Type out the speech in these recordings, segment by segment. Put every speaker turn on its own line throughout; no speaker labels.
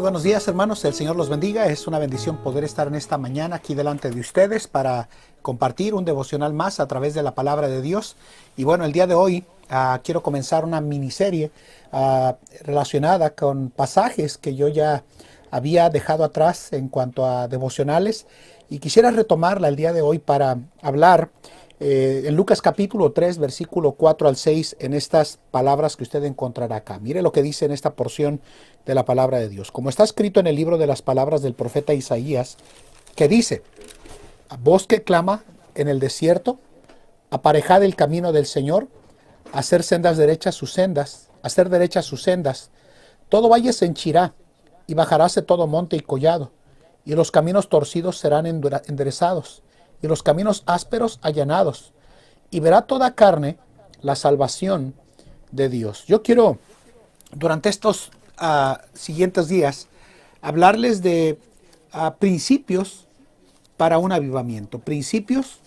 buenos días, hermanos, el Señor los bendiga. Es una bendición poder estar en esta mañana aquí delante de ustedes para compartir un devocional más a través de la palabra de Dios. Y bueno, el día de hoy quiero comenzar una miniserie relacionada con pasajes que yo ya había dejado atrás en cuanto a devocionales, y quisiera retomarla el día de hoy para hablar en Lucas capítulo 3, versículo 4 al 6, en estas palabras que usted encontrará acá. Mire lo que dice en esta porción de la palabra de Dios. Como está escrito en el libro de las palabras del profeta Isaías, que dice: voz que clama en el desierto, aparejad el camino del Señor, hacer sendas derechas sus sendas, hacer derechas sus sendas. Todo valle se henchirá, y bajaráse todo monte y collado, y los caminos torcidos serán enderezados, y los caminos ásperos allanados, y verá toda carne la salvación de Dios. Yo quiero, durante estos siguientes días, hablarles de principios para un avivamiento. Principios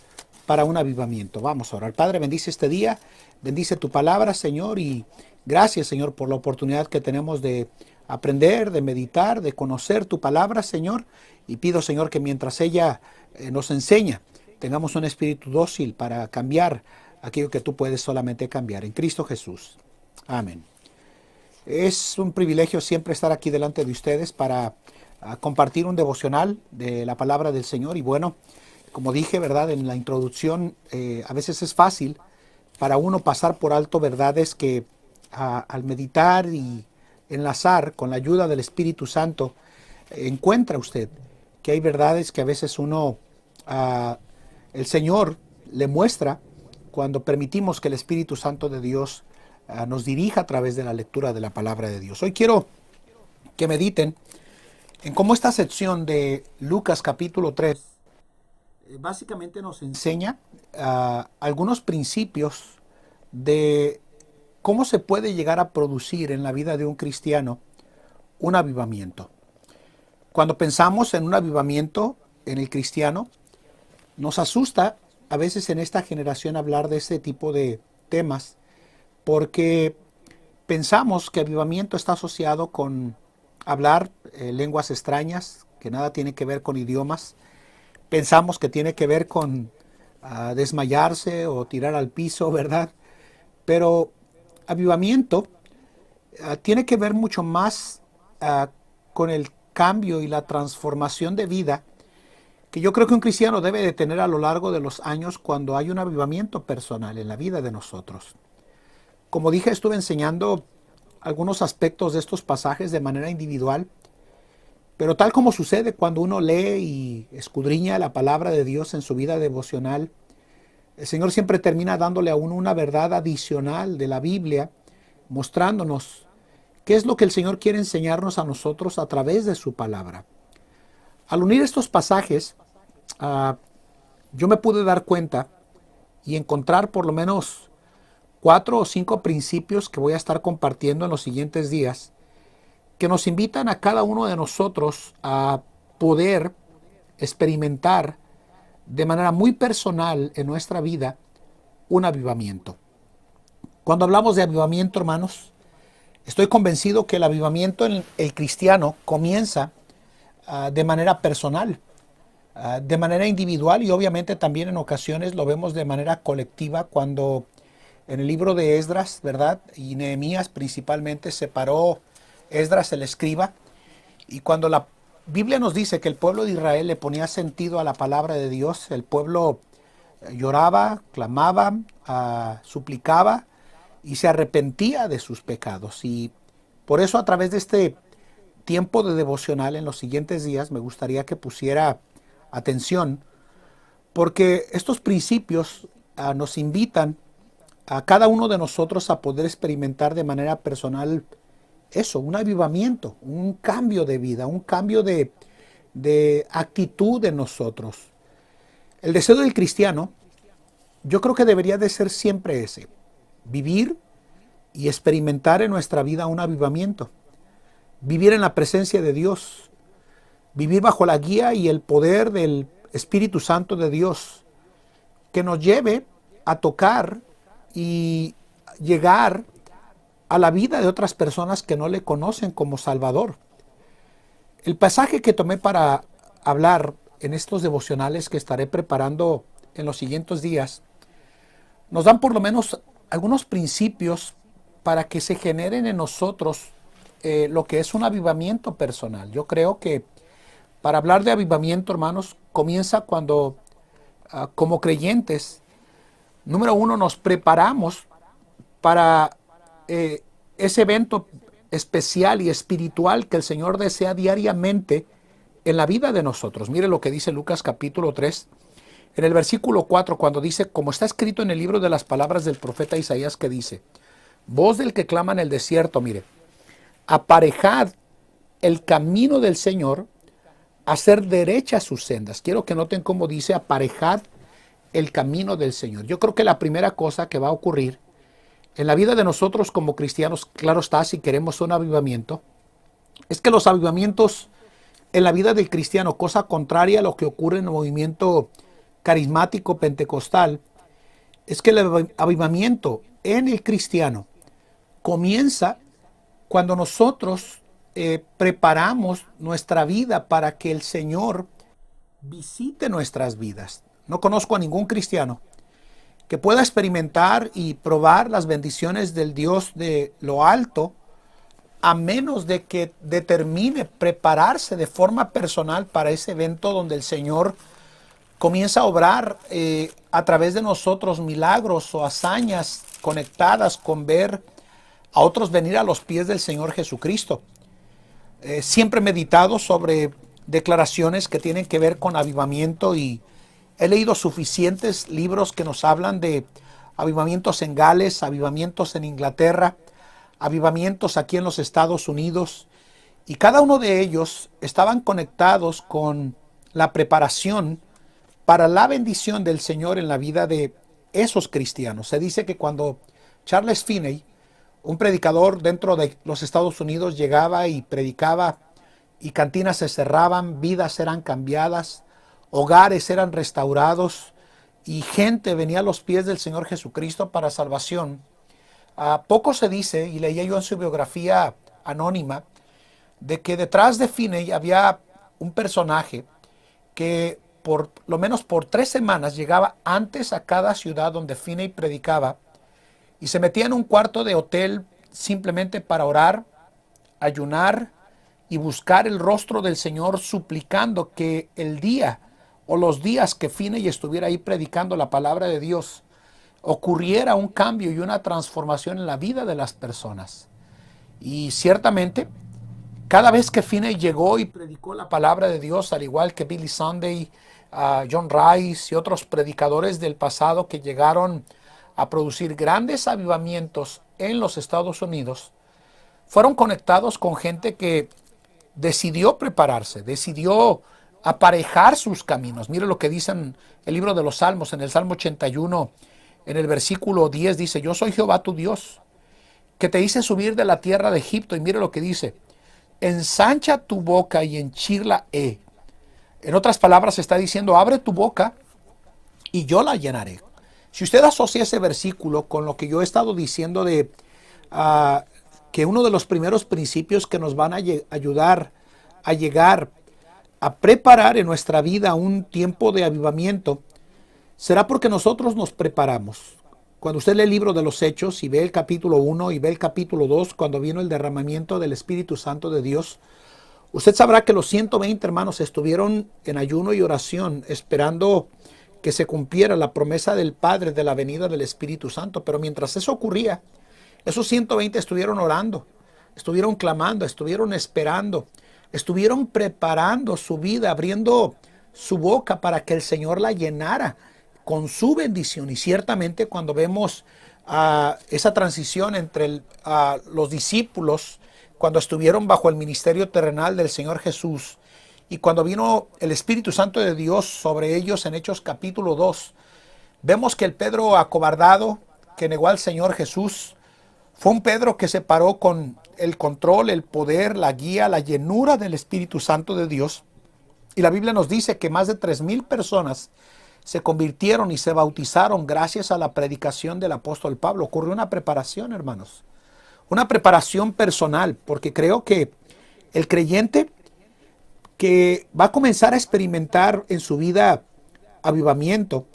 para un avivamiento. Vamos a orar. Padre, bendice este día, bendice tu palabra, Señor, y gracias, Señor, por la oportunidad que tenemos de aprender, de meditar, de conocer tu palabra, Señor. Y pido, Señor, que mientras ella nos enseña, tengamos un espíritu dócil para cambiar aquello que tú puedes solamente cambiar. En Cristo Jesús. Amén. Es un privilegio siempre estar aquí delante de ustedes para compartir un devocional de la palabra del Señor. Y bueno, como dije, ¿verdad?, en la introducción, a veces es fácil para uno pasar por alto verdades que al meditar y enlazar con la ayuda del Espíritu Santo, encuentra usted que hay verdades que a veces el Señor le muestra cuando permitimos que el Espíritu Santo de Dios nos dirija a través de la lectura de la palabra de Dios. Hoy quiero que mediten en cómo esta sección de Lucas capítulo 3 básicamente nos enseña algunos principios de cómo se puede llegar a producir en la vida de un cristiano un avivamiento. Cuando pensamos en un avivamiento en el cristiano, nos asusta a veces en esta generación hablar de este tipo de temas, porque pensamos que avivamiento está asociado con hablar lenguas extrañas, que nada tiene que ver con idiomas. Pensamos que tiene que ver con desmayarse o tirar al piso, ¿verdad? Pero avivamiento tiene que ver mucho más con el cambio y la transformación de vida que yo creo que un cristiano debe de tener a lo largo de los años cuando hay un avivamiento personal en la vida de nosotros. Como dije, estuve enseñando algunos aspectos de estos pasajes de manera individual, pero tal como sucede cuando uno lee y escudriña la palabra de Dios en su vida devocional, el Señor siempre termina dándole a uno una verdad adicional de la Biblia, mostrándonos qué es lo que el Señor quiere enseñarnos a nosotros a través de su palabra. Al unir estos pasajes, yo me pude dar cuenta y encontrar por lo menos 4 o 5 principios que voy a estar compartiendo en los siguientes días, que nos invitan a cada uno de nosotros a poder experimentar de manera muy personal en nuestra vida un avivamiento. Cuando hablamos de avivamiento, hermanos, estoy convencido que el avivamiento en el cristiano comienza de manera personal, de manera individual, y obviamente también en ocasiones lo vemos de manera colectiva cuando en el libro de Esdras, ¿verdad?, y Nehemías principalmente, se paró Esdras el escriba, y cuando la Biblia nos dice que el pueblo de Israel le ponía sentido a la palabra de Dios, el pueblo lloraba, clamaba, suplicaba y se arrepentía de sus pecados. Y por eso, a través de este tiempo de devocional en los siguientes días, me gustaría que pusiera atención, porque estos principios nos invitan a cada uno de nosotros a poder experimentar de manera personal eso, un avivamiento, un cambio de vida, un cambio de actitud en nosotros. El deseo del cristiano, yo creo que debería de ser siempre ese: vivir y experimentar en nuestra vida un avivamiento, vivir en la presencia de Dios, vivir bajo la guía y el poder del Espíritu Santo de Dios, que nos lleve a tocar y llegar a la vida de otras personas que no le conocen como Salvador. El pasaje que tomé para hablar en estos devocionales que estaré preparando en los siguientes días nos dan por lo menos algunos principios para que se generen en nosotros lo que es un avivamiento personal. Yo creo que para hablar de avivamiento, hermanos, comienza cuando como creyentes, número uno, nos preparamos para ese evento especial y espiritual que el Señor desea diariamente en la vida de nosotros. Mire lo que dice Lucas capítulo 3, en el versículo 4, cuando dice, como está escrito en el libro de las palabras del profeta Isaías, que dice, voz del que clama en el desierto, mire, aparejad el camino del Señor, hacer derechas sus sendas. Quiero que noten cómo dice, aparejad el camino del Señor. Yo creo que la primera cosa que va a ocurrir en la vida de nosotros como cristianos, claro está, si queremos un avivamiento, es que los avivamientos en la vida del cristiano, cosa contraria a lo que ocurre en el movimiento carismático pentecostal, es que el avivamiento en el cristiano comienza cuando nosotros preparamos nuestra vida para que el Señor visite nuestras vidas. No conozco a ningún cristiano que pueda experimentar y probar las bendiciones del Dios de lo alto, a menos de que determine prepararse de forma personal para ese evento donde el Señor comienza a obrar a través de nosotros milagros o hazañas conectadas con ver a otros venir a los pies del Señor Jesucristo. Siempre he meditado sobre declaraciones que tienen que ver con avivamiento y he leído suficientes libros que nos hablan de avivamientos en Gales, avivamientos en Inglaterra, avivamientos aquí en los Estados Unidos, y cada uno de ellos estaban conectados con la preparación para la bendición del Señor en la vida de esos cristianos. Se dice que cuando Charles Finney, un predicador dentro de los Estados Unidos, llegaba y predicaba y cantinas se cerraban, vidas eran cambiadas, hogares eran restaurados y gente venía a los pies del Señor Jesucristo para salvación. Poco se dice, y leía yo en su biografía anónima, de que detrás de Finney había un personaje que por lo menos por 3 semanas llegaba antes a cada ciudad donde Finney predicaba y se metía en un cuarto de hotel simplemente para orar, ayunar y buscar el rostro del Señor, suplicando que el día o los días que Finney estuviera ahí predicando la palabra de Dios, ocurriera un cambio y una transformación en la vida de las personas. Y ciertamente, cada vez que Finney llegó y predicó la palabra de Dios, al igual que Billy Sunday, John Rice y otros predicadores del pasado que llegaron a producir grandes avivamientos en los Estados Unidos, fueron conectados con gente que decidió prepararse, decidió aparejar sus caminos. Mire lo que dice en el libro de los Salmos, en el Salmo 81, en el versículo 10 dice, yo soy Jehová tu Dios, que te hice subir de la tierra de Egipto. Y mire lo que dice, ensancha tu boca y henchirla he. En otras palabras está diciendo, abre tu boca y yo la llenaré. Si usted asocia ese versículo con lo que yo he estado diciendo de que uno de los primeros principios que nos van a ayudar a llegar a preparar en nuestra vida un tiempo de avivamiento, será porque nosotros nos preparamos. Cuando usted lee el libro de los Hechos y ve el capítulo 1 y ve el capítulo 2, cuando vino el derramamiento del Espíritu Santo de Dios, usted sabrá que los 120 hermanos estuvieron en ayuno y oración esperando que se cumpliera la promesa del Padre de la venida del Espíritu Santo. Pero mientras eso ocurría, esos 120 estuvieron orando, estuvieron clamando, estuvieron esperando, estuvieron preparando su vida, abriendo su boca para que el Señor la llenara con su bendición. Y ciertamente cuando vemos esa transición entre los discípulos, cuando estuvieron bajo el ministerio terrenal del Señor Jesús, y cuando vino el Espíritu Santo de Dios sobre ellos en Hechos capítulo 2, vemos que el Pedro acobardado, que negó al Señor Jesús, fue un Pedro que se paró con el control, el poder, la guía, la llenura del Espíritu Santo de Dios. Y la Biblia nos dice que más de 3,000 personas se convirtieron y se bautizaron gracias a la predicación del apóstol Pablo. Ocurrió una preparación, hermanos. Una preparación personal, porque creo que el creyente que va a comenzar a experimentar en su vida avivamiento,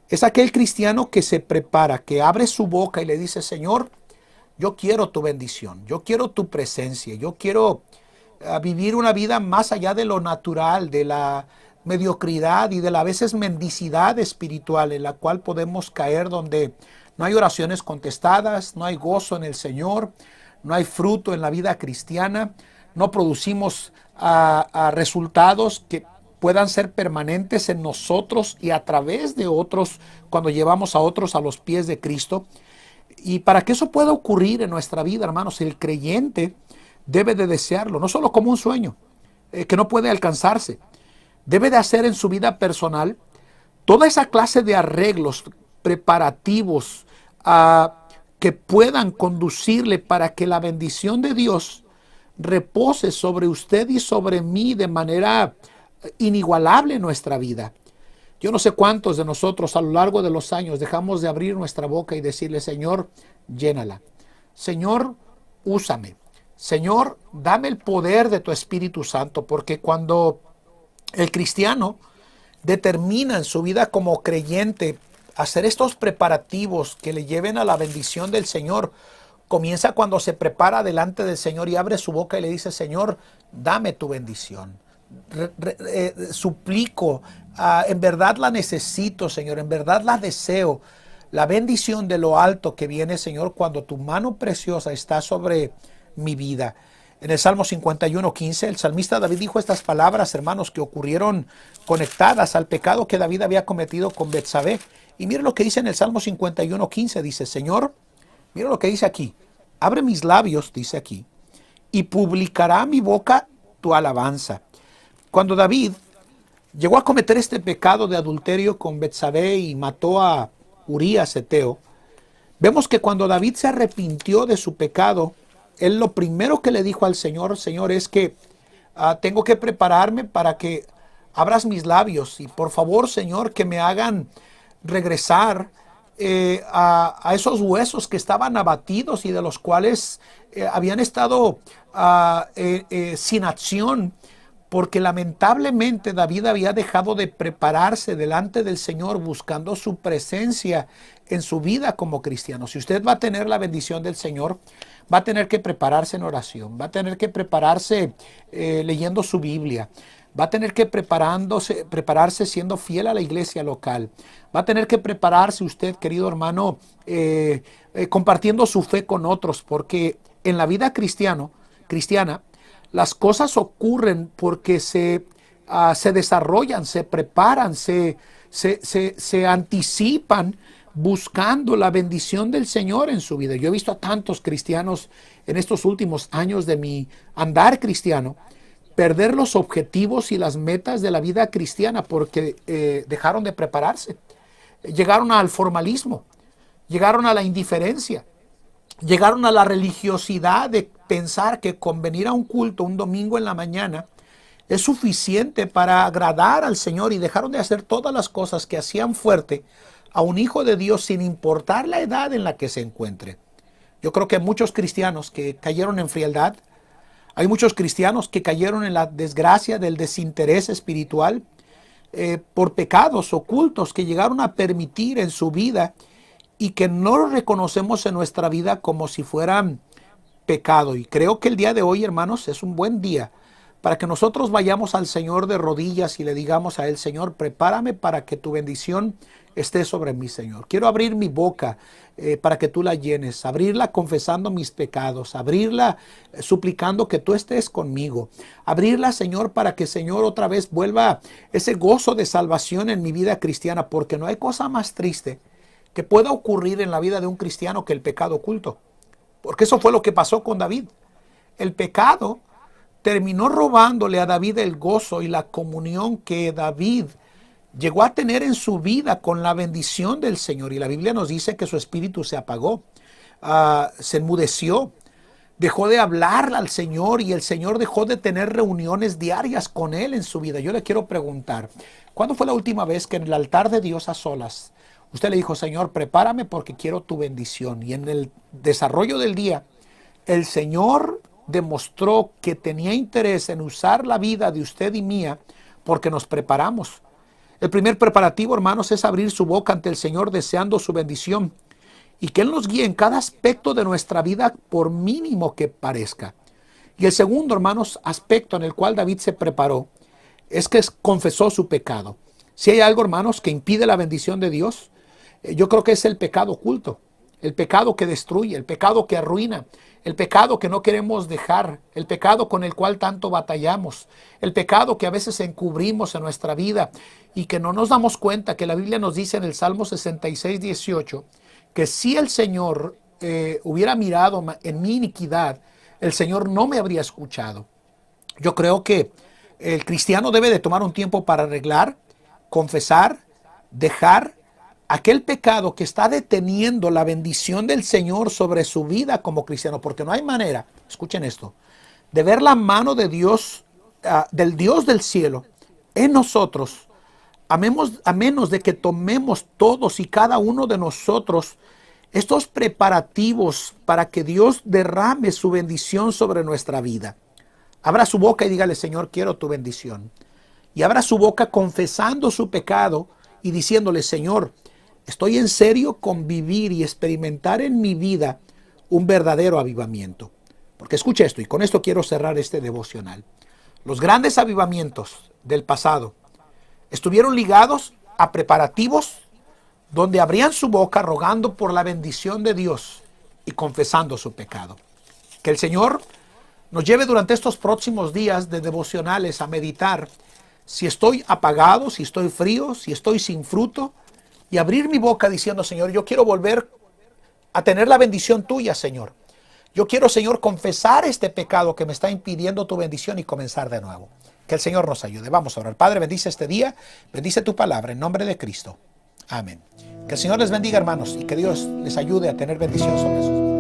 es aquel cristiano que se prepara, que abre su boca y le dice, Señor, yo quiero tu bendición, yo quiero tu presencia, yo quiero vivir una vida más allá de lo natural, de la mediocridad y de la a veces mendicidad espiritual en la cual podemos caer, donde no hay oraciones contestadas, no hay gozo en el Señor, no hay fruto en la vida cristiana, no producimos resultados que puedan ser permanentes en nosotros y a través de otros cuando llevamos a otros a los pies de Cristo. Y para que eso pueda ocurrir en nuestra vida, hermanos, el creyente debe de desearlo, no solo como un sueño que no puede alcanzarse. Debe de hacer en su vida personal toda esa clase de arreglos preparativos que puedan conducirle para que la bendición de Dios repose sobre usted y sobre mí de manera inigualable en nuestra vida. Yo no sé cuántos de nosotros a lo largo de los años dejamos de abrir nuestra boca y decirle, Señor, llénala. Señor, úsame. Señor, dame el poder de tu Espíritu Santo, porque cuando el cristiano determina en su vida como creyente hacer estos preparativos que le lleven a la bendición del Señor, comienza cuando se prepara delante del Señor y abre su boca y le dice, Señor, dame tu bendición. Suplico, en verdad la necesito, Señor, en verdad la deseo. La bendición de lo alto que viene, Señor, cuando tu mano preciosa está sobre mi vida. En el Salmo 51:15, el salmista David dijo estas palabras, hermanos, que ocurrieron conectadas al pecado que David había cometido con Betsabé. Y mire lo que dice en el Salmo 51:15, dice, Señor, mira lo que dice aquí, abre mis labios, dice aquí, y publicará mi boca tu alabanza. Cuando David llegó a cometer este pecado de adulterio con Betsabé y mató a Urías Eteo, vemos que cuando David se arrepintió de su pecado, él lo primero que le dijo al Señor, Señor, es que tengo que prepararme para que abras mis labios y por favor, Señor, que me hagan regresar a esos huesos que estaban abatidos y de los cuales habían estado sin acción, porque lamentablemente David había dejado de prepararse delante del Señor buscando su presencia en su vida como cristiano. Si usted va a tener la bendición del Señor, va a tener que prepararse en oración, va a tener que prepararse leyendo su Biblia, va a tener que prepararse siendo fiel a la iglesia local, va a tener que prepararse usted, querido hermano, compartiendo su fe con otros, porque en la vida cristiana, las cosas ocurren porque se desarrollan, se preparan, se anticipan buscando la bendición del Señor en su vida. Yo he visto a tantos cristianos en estos últimos años de mi andar cristiano perder los objetivos y las metas de la vida cristiana porque dejaron de prepararse. Llegaron al formalismo, llegaron a la indiferencia, llegaron a la religiosidad de pensar que con venir a un culto un domingo en la mañana es suficiente para agradar al Señor y dejaron de hacer todas las cosas que hacían fuerte a un hijo de Dios sin importar la edad en la que se encuentre. Yo creo que hay muchos cristianos que cayeron en frialdad, hay muchos cristianos que cayeron en la desgracia del desinterés espiritual por pecados ocultos que llegaron a permitir en su vida y que no lo reconocemos en nuestra vida como si fueran pecado. Y creo que el día de hoy, hermanos, es un buen día para que nosotros vayamos al Señor de rodillas y le digamos a Él, Señor, prepárame para que tu bendición esté sobre mí, Señor. Quiero abrir mi boca para que tú la llenes, abrirla confesando mis pecados, abrirla suplicando que tú estés conmigo, abrirla, Señor, para que, Señor, otra vez vuelva ese gozo de salvación en mi vida cristiana, porque no hay cosa más triste que pueda ocurrir en la vida de un cristiano que el pecado oculto. Porque eso fue lo que pasó con David. El pecado terminó robándole a David el gozo y la comunión que David llegó a tener en su vida con la bendición del Señor. Y la Biblia nos dice que su espíritu se apagó, se enmudeció, dejó de hablar al Señor y el Señor dejó de tener reuniones diarias con él en su vida. Yo le quiero preguntar, ¿cuándo fue la última vez que en el altar de Dios a solas usted le dijo, Señor, prepárame porque quiero tu bendición? Y en el desarrollo del día, el Señor demostró que tenía interés en usar la vida de usted y mía porque nos preparamos. El primer preparativo, hermanos, es abrir su boca ante el Señor deseando su bendición y que Él nos guíe en cada aspecto de nuestra vida, por mínimo que parezca. Y el segundo, hermanos, aspecto en el cual David se preparó es que confesó su pecado. Si hay algo, hermanos, que impide la bendición de Dios, yo creo que es el pecado oculto, el pecado que destruye, el pecado que arruina, el pecado que no queremos dejar, el pecado con el cual tanto batallamos, el pecado que a veces encubrimos en nuestra vida y que no nos damos cuenta, que la Biblia nos dice en el Salmo 66:18, que si el Señor hubiera mirado en mi iniquidad, el Señor no me habría escuchado. Yo creo que el cristiano debe de tomar un tiempo para arreglar, confesar, dejar aquel pecado que está deteniendo la bendición del Señor sobre su vida como cristiano, porque no hay manera, escuchen esto, de ver la mano de Dios, del Dios del cielo, en nosotros, a menos de que tomemos todos y cada uno de nosotros estos preparativos para que Dios derrame su bendición sobre nuestra vida. Abra su boca y dígale: Señor, quiero tu bendición. Y abra su boca confesando su pecado y diciéndole: Señor, estoy en serio con vivir y experimentar en mi vida un verdadero avivamiento. Porque escucha esto, y con esto quiero cerrar este devocional. Los grandes avivamientos del pasado estuvieron ligados a preparativos donde abrían su boca rogando por la bendición de Dios y confesando su pecado. Que el Señor nos lleve durante estos próximos días de devocionales a meditar si estoy apagado, si estoy frío, si estoy sin fruto, y abrir mi boca diciendo: Señor, yo quiero volver a tener la bendición tuya, Señor. Yo quiero, Señor, confesar este pecado que me está impidiendo tu bendición y comenzar de nuevo. Que el Señor nos ayude. Vamos a orar. Padre, bendice este día, bendice tu palabra en nombre de Cristo. Amén. Que el Señor les bendiga, hermanos, y que Dios les ayude a tener bendición sobre sus vidas.